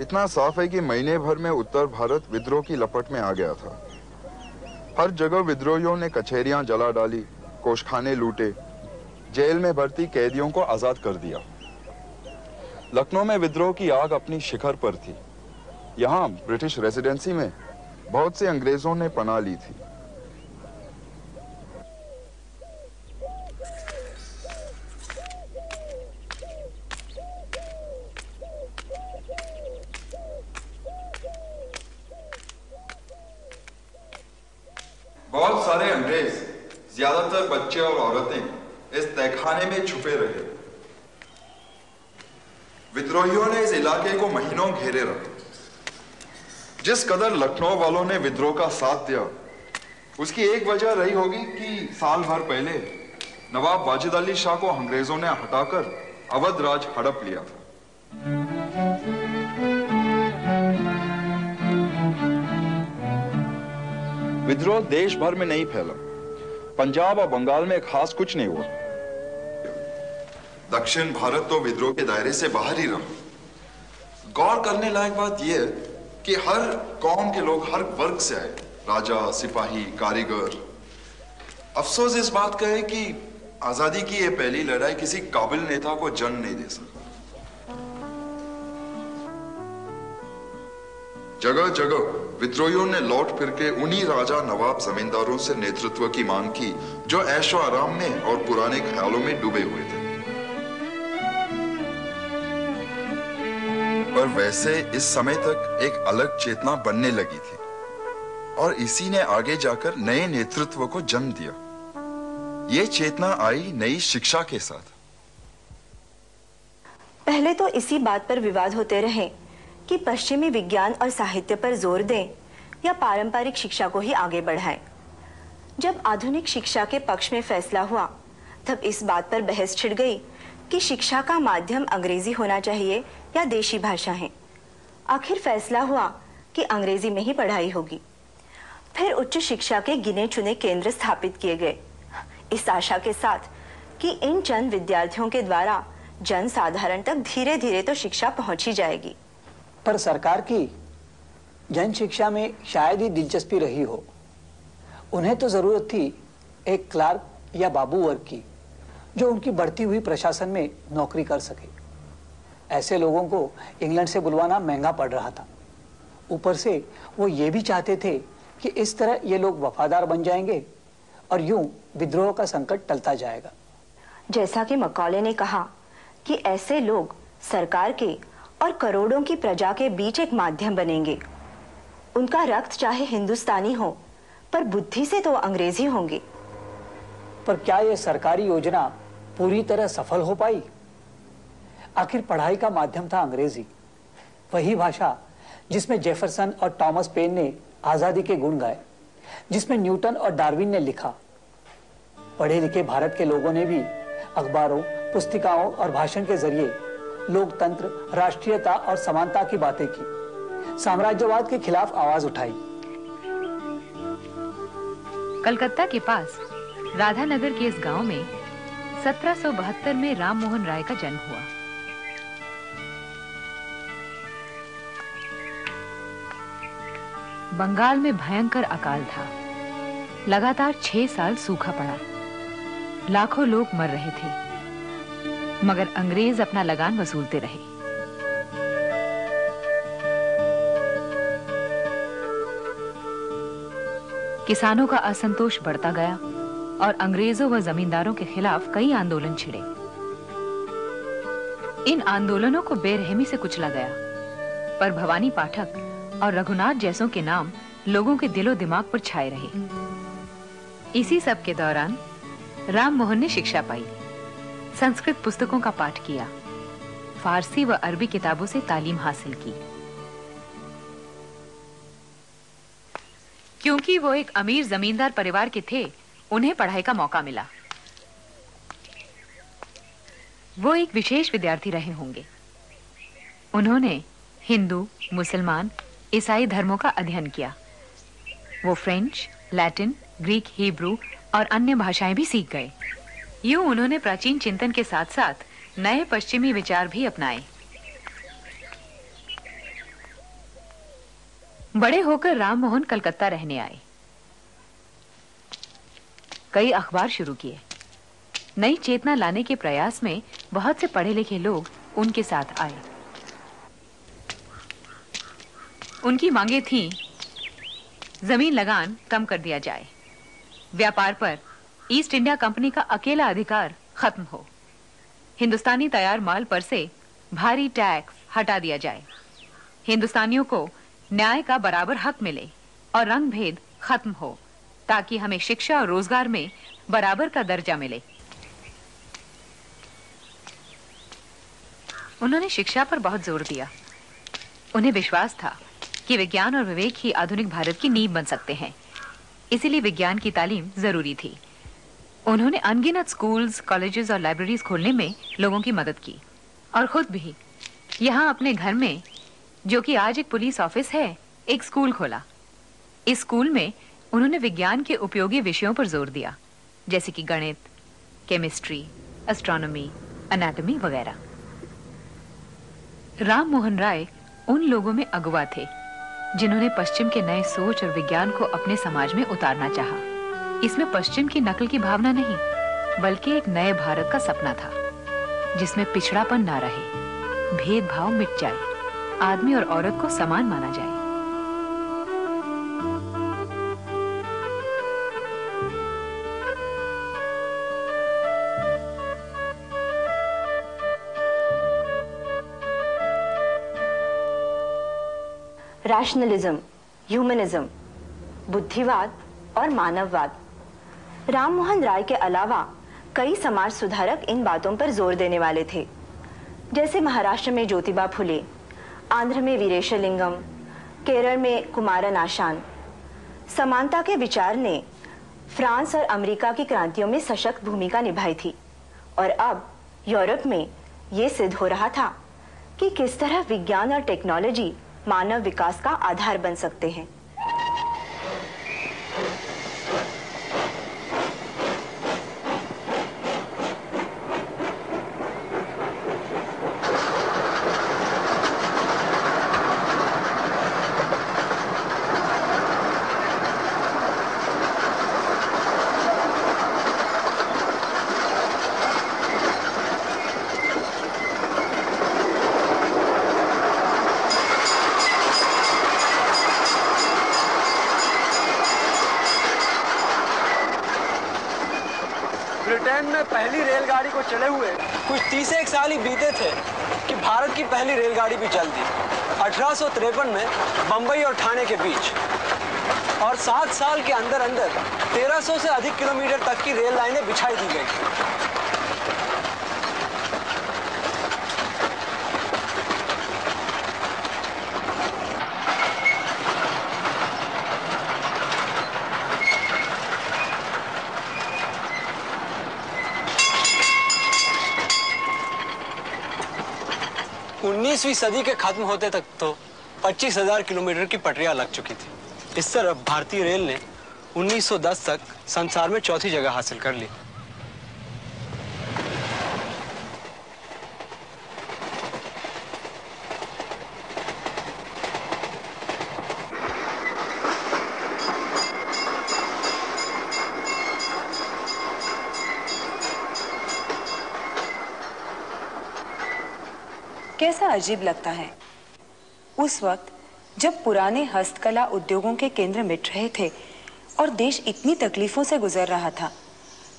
[SPEAKER 8] इतना साफ है कि महीने भर में उत्तर भारत विद्रोह की लपट में आ गया था। हर जगह विद्रोहियों ने कचहरियां जला डाली, कोषखाने लूटे, जेल में भर्ती कैदियों को आजाद कर दिया। लखनऊ में विद्रोह की आग अपनी शिखर पर थी। यहाँ ब्रिटिश रेजिडेंसी में बहुत से अंग्रेजों ने पनाह ली थी। बहुत सारे अंग्रेज, ज्यादातर बच्चे और औरतें इस तहखाने में छुपे रहे। विद्रोहियों ने इस इलाके को महीनों घेरे रखा। जिस कदर लखनऊ वालों ने विद्रोह का साथ दिया, उसकी एक वजह रही होगी कि साल भर पहले नवाब वाजिद अली शाह को अंग्रेजों ने हटाकर अवध राज हड़प लिया था। विद्रोह देश भर में नहीं फैला, पंजाब और बंगाल में खास कुछ नहीं हुआ। दक्षिण भारत तो विद्रोह के दायरे से बाहर ही रहा। गौर करने लायक बात यह है कि हर कौम के लोग हर वर्ग से आए, राजा, सिपाही, कारीगर। अफसोस इस बात का है कि आजादी की यह पहली लड़ाई किसी काबिल नेता को जन्म नहीं दे सका। जगह जगह विद्रोहियों ने लौट फिर के उन्हीं राजा, नवाब, जमींदारों से नेतृत्व की मांग की जो ऐशो आराम में और पुराने ख्यालों में डूबे हुए थे। पर वैसे इस समय तक एक अलग चेतना बनने लगी थी और इसी ने आगे जाकर नए नेतृत्व को जन्म दिया। ये चेतना आई नई शिक्षा के साथ।
[SPEAKER 2] पहले तो इसी बात पर विवाद होते रहे कि पश्चिमी विज्ञान और साहित्य पर जोर दें या पारंपरिक शिक्षा को ही आगे बढ़ाएं। जब आधुनिक शिक्षा के पक्ष में फैसला हुआ, तब इस बात पर बहस छिड़ गई कि शिक्षा का माध्यम अंग्रेजी होना चाहिए या देशी भाषाएं। आखिर फैसला हुआ कि अंग्रेजी में ही पढ़ाई होगी। फिर उच्च शिक्षा के गिने चुने केंद्र स्थापित किए गए, इस आशा के साथ कि इन चंद विद्यार्थियों के द्वारा जन साधारण तक धीरे धीरे तो शिक्षा पहुंच ही जाएगी।
[SPEAKER 1] पर सरकार की जन शिक्षा में शायद ही दिलचस्पी रही हो। उन्हें तो जरूरत थी एक क्लार्क या बाबू वर्ग की, जो उनकी बढ़ती हुई प्रशासन में नौकरी कर सके। ऐसे लोगों को इंग्लैंड से बुलवाना महंगा पड़ रहा था। ऊपर से वो ये भी चाहते थे कि इस तरह ये लोग वफादार बन जाएंगे और यूं विद्रोह का संकट टलता जाएगा।
[SPEAKER 2] जैसा कि मकौले ने कहा कि ऐसे लोग सरकार के और करोड़ों की प्रजा के बीच एक माध्यम बनेंगे। उनका रक्त चाहे हिंदुस्तानी हो, पर बुद्धि से तो अंग्रेजी होंगे।
[SPEAKER 1] पर क्या यह सरकारी योजना पूरी तरह सफल हो पाई? आखिर पढ़ाई का माध्यम था अंग्रेजी, वही भाषा जिसमें जेफरसन और टॉमस पेन ने आजादी के गुण गाए, जिसमें न्यूटन और डार्विन ने लिखा। पढ़े लिखे भारत के लोगों ने भी अखबारों, पुस्तिकाओं और भाषण के जरिए लोकतंत्र, राष्ट्रीयता और समानता की बातें की, साम्राज्यवाद के खिलाफ आवाज उठाई।
[SPEAKER 3] कलकत्ता के पास राधानगर के इस गांव में 1772 में राम मोहन राय का जन्म हुआ। बंगाल में भयंकर अकाल था। लगातार 6 साल सूखा पड़ा। लाखों लोग मर रहे थे, मगर अंग्रेज अपना लगान वसूलते रहे। किसानों का असंतोष बढ़ता गया और अंग्रेजों व जमींदारों के खिलाफ कई आंदोलन छिड़े। इन आंदोलनों को बेरहमी से कुचला गया, पर भवानी पाठक और रघुनाथ जैसों के नाम लोगों के दिलो दिमाग पर छाए रहे। इसी सब के दौरान राम मोहन ने शिक्षा पाई, संस्कृत पुस्तकों का पाठ किया, फारसी व अरबी किताबों से तालीम हासिल की। क्योंकि वो एक अमीर जमींदार परिवार के थे, उन्हें पढ़ाई का मौका मिला। वो एक विशेष विद्यार्थी रहे होंगे। उन्होंने हिंदू, मुसलमान, ईसाई धर्मों का अध्ययन किया। वो फ्रेंच, लैटिन, ग्रीक, हिब्रू और अन्य भाषाएं भी सीख गए। यूं उन्होंने प्राचीन चिंतन के साथ साथ नए पश्चिमी विचार भी अपनाए। बड़े होकर राम मोहन कलकत्ता रहने आए। कई अखबार शुरू किए। नई चेतना लाने के प्रयास में बहुत से पढ़े लिखे लोग उनके साथ आए। उनकी मांगे थीं, जमीन लगान कम कर दिया जाए, व्यापार पर ईस्ट इंडिया कंपनी का अकेला अधिकार खत्म हो, हिंदुस्तानी तैयार माल पर से भारी टैक्स हटा दिया जाए, हिंदुस्तानियों को न्याय का बराबर हक मिले और रंग भेद खत्म हो, ताकि हमें शिक्षा और रोजगार में बराबर का दर्जा मिले। उन्होंने शिक्षा पर बहुत जोर दिया। उन्हें विश्वास था कि विज्ञान और विवेक ही आधुनिक भारत की नींव बन सकते हैं, इसीलिए विज्ञान की तालीम जरूरी थी। उन्होंने अनगिनत स्कूल्स, कॉलेजेस और लाइब्रेरीज खोलने में लोगों की मदद की और खुद भी यहाँ अपने घर में, जो कि आज एक पुलिस ऑफिस है, एक स्कूल खोला। इस स्कूल में उन्होंने विज्ञान के उपयोगी विषयों पर जोर दिया, जैसे कि गणित, केमिस्ट्री, एस्ट्रोनॉमी, एनाटॉमी वगैरह। राम मोहन राय उन लोगों में अगुवा थे जिन्होंने पश्चिम के नए सोच और विज्ञान को अपने समाज में उतारना चाहा। इसमें पश्चिम की नकल की भावना नहीं, बल्कि एक नए भारत का सपना था जिसमें पिछड़ापन ना रहे, भेदभाव मिट जाए, आदमी और औरत को समान माना जाए।
[SPEAKER 2] रैशनलिज्म, ह्यूमनिज्म, बुद्धिवाद और मानववाद। राममोहन राय के अलावा कई समाज सुधारक इन बातों पर जोर देने वाले थे, जैसे महाराष्ट्र में ज्योतिबा फुले, आंध्र में वीरेशलिंगम, केरल में कुमारन आशान। समानता के विचार ने फ्रांस और अमेरिका की क्रांतियों में सशक्त भूमिका निभाई थी और अब यूरोप में ये सिद्ध हो रहा था कि किस तरह विज्ञान और टेक्नोलॉजी मानव विकास का आधार बन सकते हैं।
[SPEAKER 5] ब्रिटेन में पहली रेलगाड़ी को चले हुए कुछ 31 साल ही बीते थे कि भारत की पहली रेलगाड़ी भी चल दी 1853 में बंबई और ठाणे के बीच, और 7 साल के अंदर अंदर 1300 से अधिक किलोमीटर तक की रेल लाइनें बिछाई दी गई। 19वीं सदी के खत्म होते तक तो 25,000 किलोमीटर की पटरियां लग चुकी थी। इस तरह भारतीय रेल ने 1910 तक संसार में चौथी जगह हासिल कर ली।
[SPEAKER 3] कैसा अजीब लगता है, उस वक्त जब पुराने हस्तकला उद्योगों के केंद्र मिट रहे थे और देश इतनी तकलीफों से गुजर रहा था,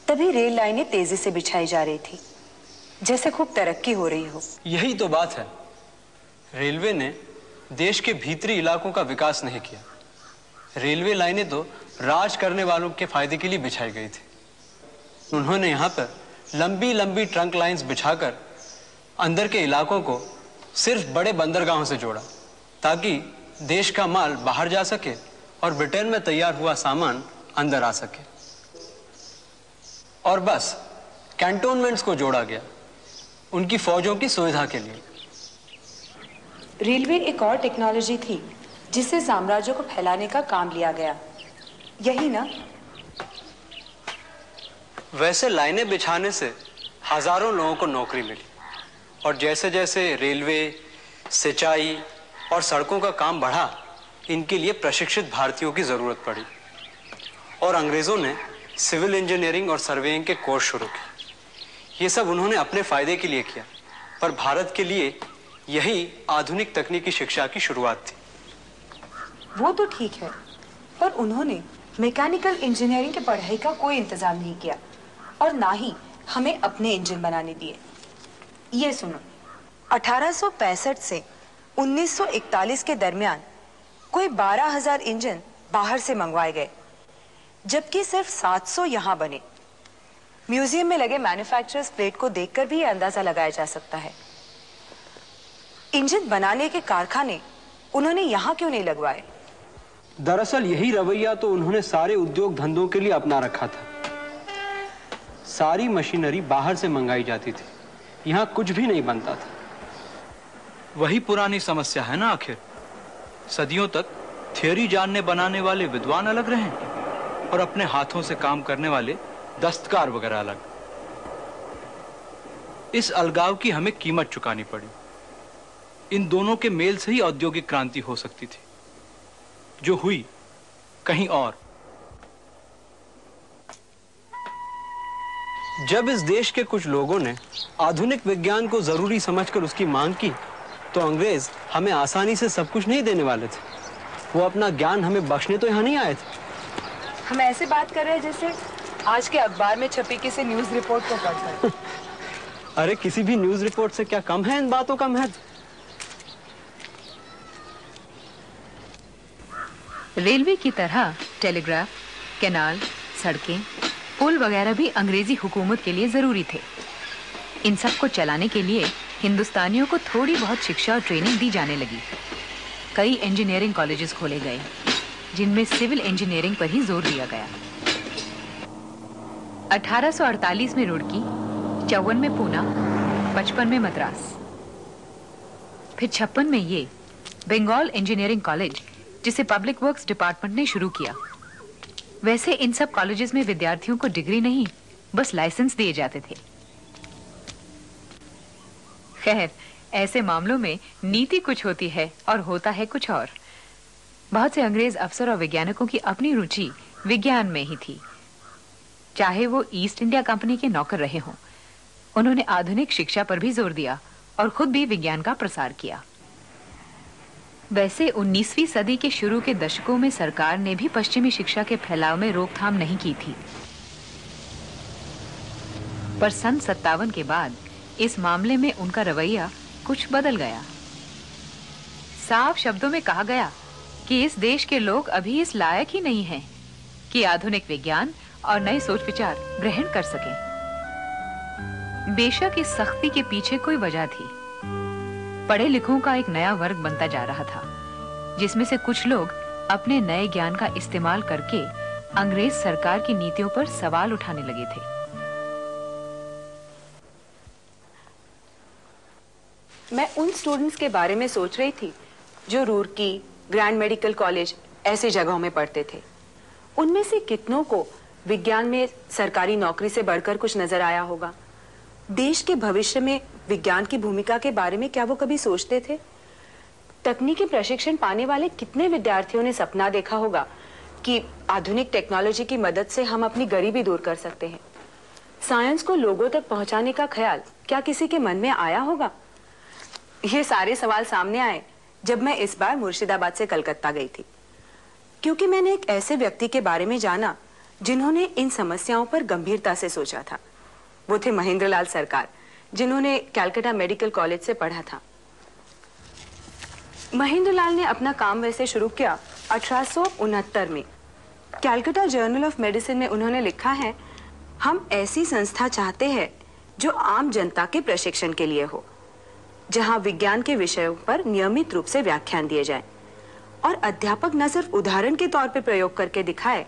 [SPEAKER 3] तभी रेल लाइनें तेजी से बिछाई जा रही थी, जैसे खूब तरक्की हो रही हो।
[SPEAKER 5] यही तो बात है, रेलवे ने देश के भीतरी इलाकों का विकास नहीं किया। रेलवे लाइनें तो राज करने वालों के फायदे के लिए बिछाई गई थी। उन्होंने यहाँ पर लंबी लंबी ट्रंक लाइंस बिछाकर अंदर के इलाकों को सिर्फ बड़े बंदरगाहों से जोड़ा, ताकि देश का माल बाहर जा सके और ब्रिटेन में तैयार हुआ सामान अंदर आ सके। और बस कैंटोनमेंट्स को जोड़ा गया उनकी फौजों की सुविधा के लिए।
[SPEAKER 3] रेलवे एक और टेक्नोलॉजी थी जिससे साम्राज्यों को फैलाने का काम लिया गया, यही ना?
[SPEAKER 5] वैसे लाइनें बिछाने से हजारों लोगों को नौकरी मिली, और जैसे जैसे रेलवे, सिंचाई और सड़कों का काम बढ़ा, इनके लिए प्रशिक्षित भारतीयों की जरूरत पड़ी और अंग्रेजों ने सिविल इंजीनियरिंग और सर्वेइंग के कोर्स शुरू किए। ये सब उन्होंने अपने फायदे के लिए किया, पर भारत के लिए यही आधुनिक तकनीकी शिक्षा की शुरुआत थी।
[SPEAKER 3] वो तो ठीक है, पर उन्होंने मैकेनिकल इंजीनियरिंग की पढ़ाई का कोई इंतजाम नहीं किया और ना ही हमें अपने इंजन बनाने दिए। ये सुनो, 1865 से 1941 के दरमियान कोई 12,000 इंजन बाहर से मंगवाए गए, जबकि सिर्फ 700 यहाँ बने। म्यूजियम में लगे मैन्युफैक्चरर्स प्लेट को देखकर भी ये अंदाजा लगाया जा सकता है।
[SPEAKER 2] इंजन बनाने के कारखाने उन्होंने यहाँ क्यों नहीं लगवाए?
[SPEAKER 5] दरअसल यही रवैया तो उन्होंने सारे उद्योग धंधों के लिए अपना रखा था। सारी मशीनरी बाहर से मंगाई जाती थी, यहाँ कुछ भी नहीं बनता था।
[SPEAKER 4] वही पुरानी समस्या है ना आखिर। सदियों तक थियोरी जानने बनाने वाले विद्वान अलग रहे और अपने हाथों से काम करने वाले दस्तकार वगैरह अलग। इस अलगाव की हमें कीमत चुकानी पड़ी। इन दोनों के मेल से ही औद्योगिक क्रांति हो सकती थी, जो हुई कहीं और।
[SPEAKER 5] जब इस देश के कुछ लोगों ने आधुनिक विज्ञान को जरूरी समझकर उसकी मांग की, तो अंग्रेज हमें आसानी से सब कुछ नहीं देने वाले थे। वो अपना ज्ञान हमें बख्शने तो यहाँ नहीं आए थे।
[SPEAKER 3] हम ऐसे बात कर रहे हैं जैसे आज के अखबार में छपी किसी न्यूज रिपोर्ट को पढ़कर।
[SPEAKER 5] अरे किसी भी न्यूज रिपोर्ट से क्या कम है इन बातों का महत्व।
[SPEAKER 3] रेलवे की तरह टेलीग्राफ, कैनाल, सड़कें, पुल वगैरह भी अंग्रेजी हुकूमत के लिए जरूरी थे। इन सब को चलाने के लिए हिंदुस्तानियों को थोड़ी बहुत शिक्षा और ट्रेनिंग दी जाने लगी। कई इंजीनियरिंग कॉलेजेस खोले गए, जिनमें सिविल इंजीनियरिंग पर ही जोर दिया गया। 1848 में रुड़की, 54 में पूना, 55 में मद्रास, फिर 56 में ये बंगाल इंजीनियरिंग कॉलेज, जिसे पब्लिक वर्क्स डिपार्टमेंट ने शुरू किया। वैसे इन सब कॉलेजेस में विद्यार्थियों को डिग्री नहीं, बस लाइसेंस दिए जाते थे। खैर, ऐसे मामलों में नीति कुछ होती है और होता है कुछ और। बहुत से अंग्रेज अफसर और वैज्ञानिकों की अपनी रुचि विज्ञान में ही थी, चाहे वो ईस्ट इंडिया कंपनी के नौकर रहे हों। उन्होंने आधुनिक शिक्षा पर भी जोर दिया और खुद भी विज्ञान का प्रसार किया। वैसे 19वीं सदी के शुरू के दशकों में सरकार ने भी पश्चिमी शिक्षा के फैलाव में रोकथाम नहीं की थी, पर सन 57 के बाद इस मामले में उनका रवैया कुछ बदल गया। साफ शब्दों में कहा गया कि इस देश के लोग अभी इस लायक ही नहीं हैं कि आधुनिक विज्ञान और नए सोच विचार ग्रहण कर सकें। बेशक इस सख्ती के पीछे कोई वजह थी। पढ़े लिखों का एक नया वर्ग बनता जा रहा था, जिसमें से कुछ लोग अपने नए ज्ञान का इस्तेमाल करके अंग्रेज सरकार की नीतियों पर सवाल उठाने लगे थे।
[SPEAKER 2] मैं उन स्टूडेंट्स के बारे में सोच रही थी जो रूरकी, ग्रैंड मेडिकल कॉलेज ऐसी जगहों में पढ़ते थे। उनमें से कितनों को विज्ञान में सरकारी नौकरी से बढ़कर कुछ नजर आया होगा? देश के भविष्य में विज्ञान की भूमिका के बारे में क्या वो कभी सोचते थे? तकनीकी प्रशिक्षण पाने वाले कितने विद्यार्थियों ने सपना देखा होगा कि आधुनिक टेक्नोलॉजी की मदद से हम अपनी गरीबी दूर कर सकते हैं? साइंस को लोगों तक पहुंचाने का ख्याल क्या किसी के मन में आया होगा? ये सारे सवाल सामने आए जब मैं इस बार मुर्शिदाबाद से कलकत्ता गई थी, क्योंकि मैंने एक ऐसे व्यक्ति के बारे में जाना जिन्होंने इन समस्याओं पर गंभीरता से सोचा था। वो थे महेंद्रलाल सरकार, जिन्होंने कैलकाटा मेडिकल कॉलेज से पढ़ा था। महेंद्रलाल ने अपना काम वैसे शुरू किया 1869 में। कैलकाटा जर्नल ऑफ मेडिसिन में उन्होंने लिखा है, हम ऐसी संस्था चाहते हैं जो आम जनता के प्रशिक्षण के लिए हो, जहां विज्ञान के विषयों पर नियमित रूप से व्याख्यान दिए जाए और अध्यापक न सिर्फ उदाहरण के तौर पर प्रयोग करके दिखाए,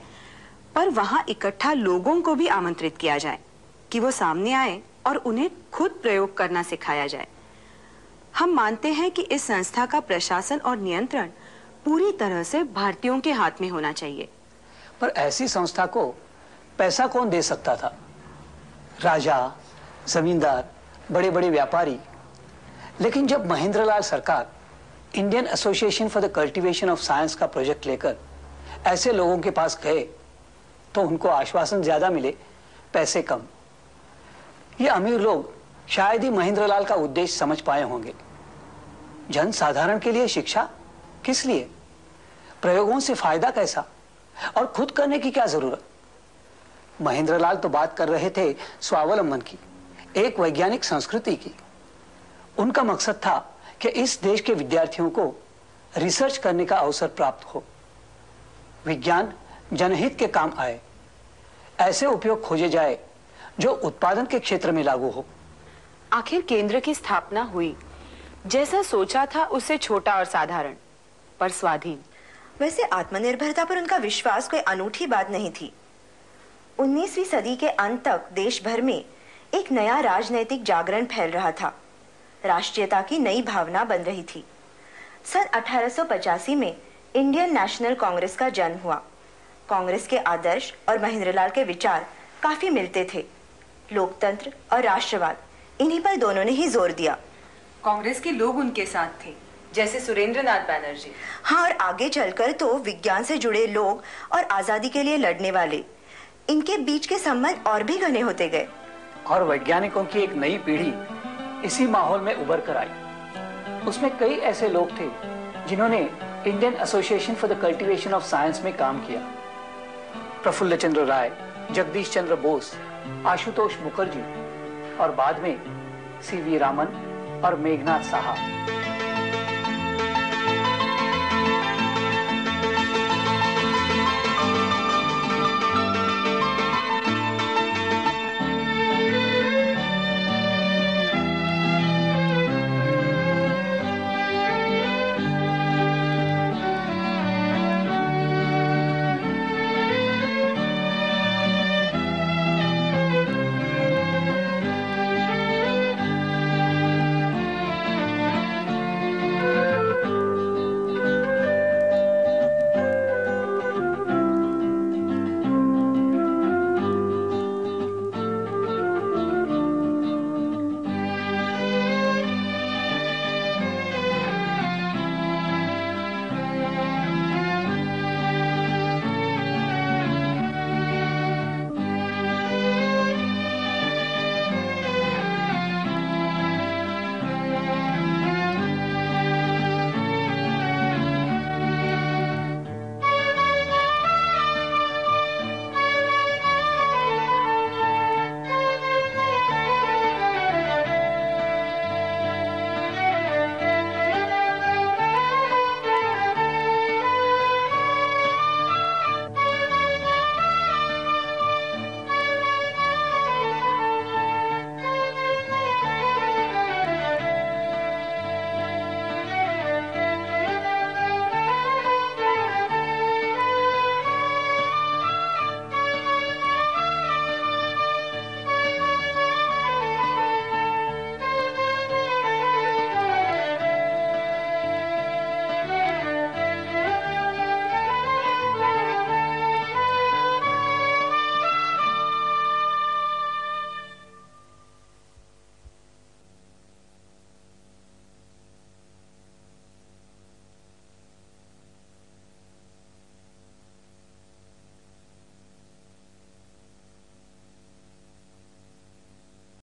[SPEAKER 2] पर वहां इकट्ठा लोगों को भी आमंत्रित किया जाए कि वो सामने आए और उन्हें खुद प्रयोग करना सिखाया जाए। हम मानते हैं कि इस संस्था का प्रशासन और नियंत्रण पूरी तरह से भारतीयों के हाथ में होना चाहिए।
[SPEAKER 1] पर ऐसी संस्था को पैसा कौन दे सकता था? राजा, जमींदार, बड़े बड़े व्यापारी। लेकिन जब महेंद्रलाल सरकार Indian association for the cultivation of science का प्रोजेक्ट लेकर ऐसे लोगों के पास गए, तो उनको आश्वासन ज्यादा मिले, पैसे कम। ये अमीर लोग शायद ही महेंद्रलाल का उद्देश्य समझ पाए होंगे। जन साधारण के लिए शिक्षा किस लिए? प्रयोगों से फायदा कैसा? और खुद करने की क्या जरूरत? महेंद्रलाल तो बात कर रहे थे स्वावलंबन की, एक वैज्ञानिक संस्कृति की। उनका मकसद था कि इस देश के विद्यार्थियों को रिसर्च करने का अवसर प्राप्त हो, विज्ञान जनहित के काम आए, ऐसे उपयोग खोजे जाए जो उत्पादन के क्षेत्र में लागू हो।
[SPEAKER 2] आखिर केंद्र की स्थापना हुई,
[SPEAKER 3] जैसा सोचा था उससे छोटा और साधारण, पर स्वाधीन।
[SPEAKER 2] वैसे आत्मनिर्भरता पर उनका विश्वास कोई अनूठी बात नहीं थी। 19वीं सदी के अंत तक देश भर में एक नया राजनैतिक जागरण फैल रहा था। राष्ट्रीयता की नई भावना बन रही थी। सन 1885 में इंडियन नेशनल कांग्रेस का जन्म हुआ। कांग्रेस के आदर्श और महेंद्रलाल के विचार काफी मिलते थे। लोकतंत्र और राष्ट्रवाद, इन्हीं पर दोनों ने ही जोर दिया।
[SPEAKER 3] कांग्रेस के लोग उनके साथ थे, जैसे सुरेंद्रनाथ बैनर्जी।
[SPEAKER 2] हाँ, और आगे चलकर तो विज्ञान से जुड़े लोग और आजादी के लिए लड़ने वाले, इनके बीच के संबंध और भी घने होते गए।
[SPEAKER 1] और वैज्ञानिकों की एक नई पीढ़ी इसी माहौल में उभर कर आई। उसमें कई ऐसे लोग थे जिन्होंने Indian association for the cultivation of science में काम किया। प्रफुल्ल चंद्र राय, जगदीश चंद्र बोस, आशुतोष मुखर्जी और बाद में सीवी रामन और मेघनाथ साहा।